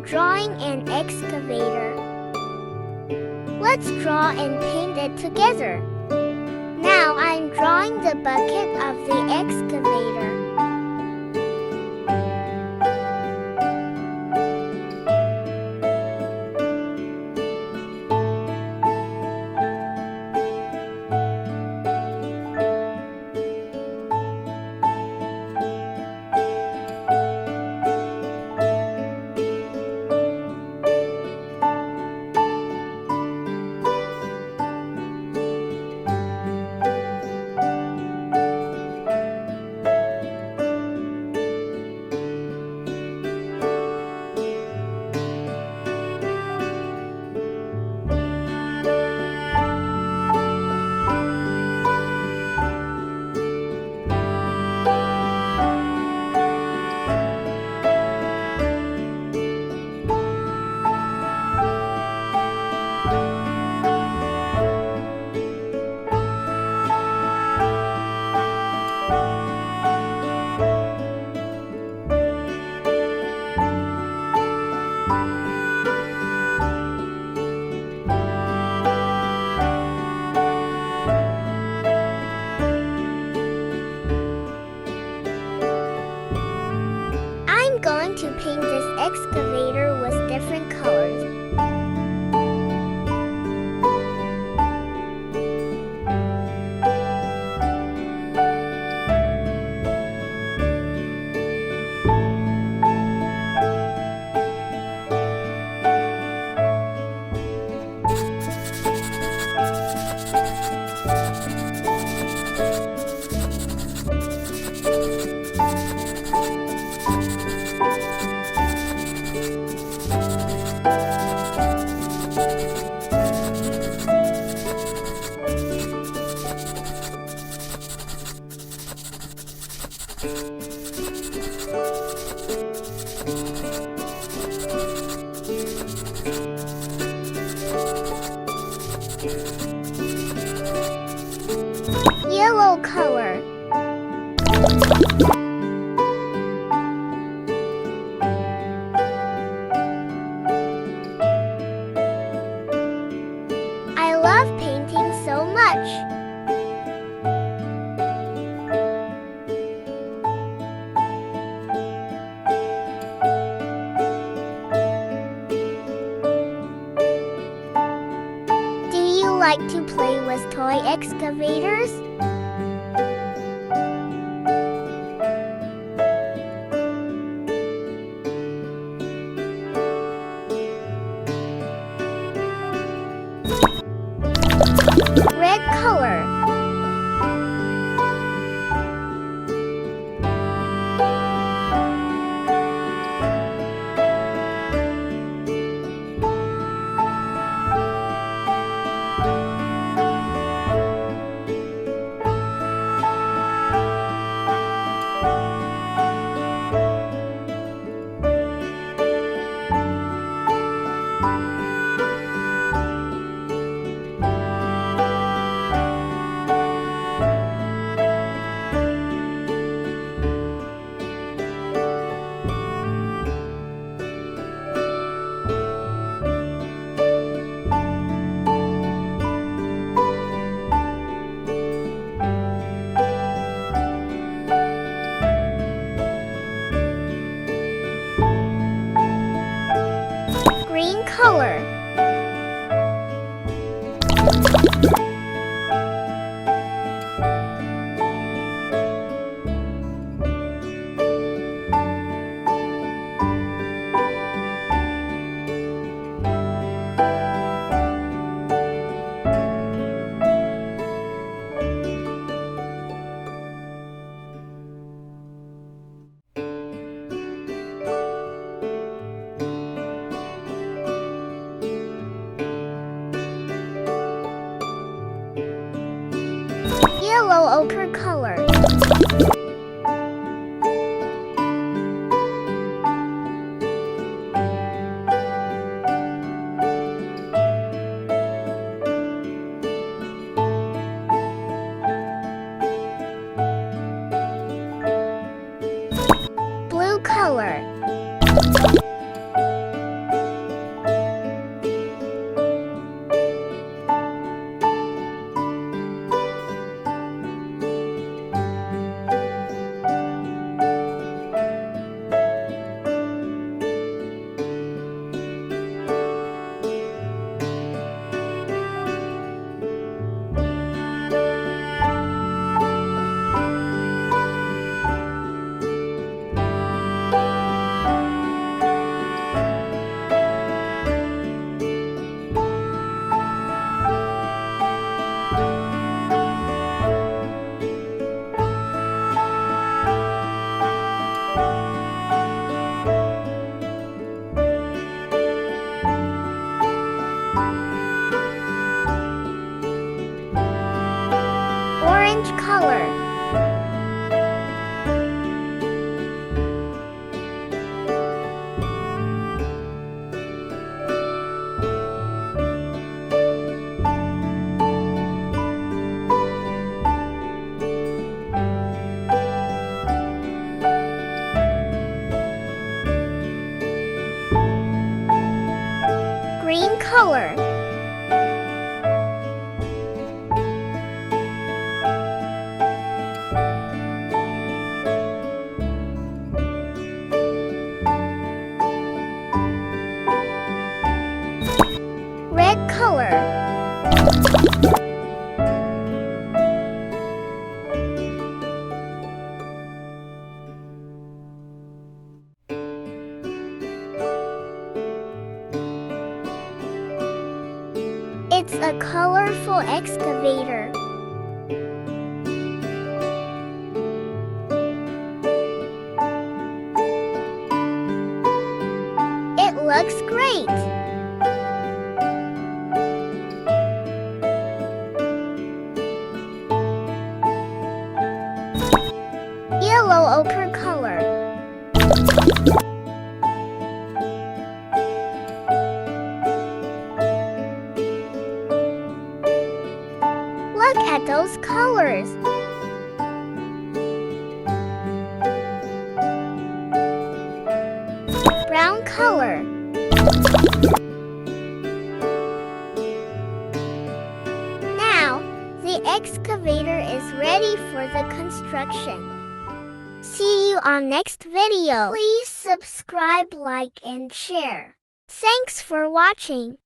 drawing an excavator. Let's draw and paint it together. Now I'm drawing the bucket of the excavator. I'm going to paint this excavator with different colors. Yellow color. I love painting so much. Do you like to play with toy excavators? Red color. Green color. Yellow ochre color. Blue color. Green color. Red color. It's a colorful excavator. It looks great. Yellow ochre color. Look at those colors. Brown color. Now, the excavator is ready for the construction. See you on next video. Please subscribe, like, and share. Thanks for watching.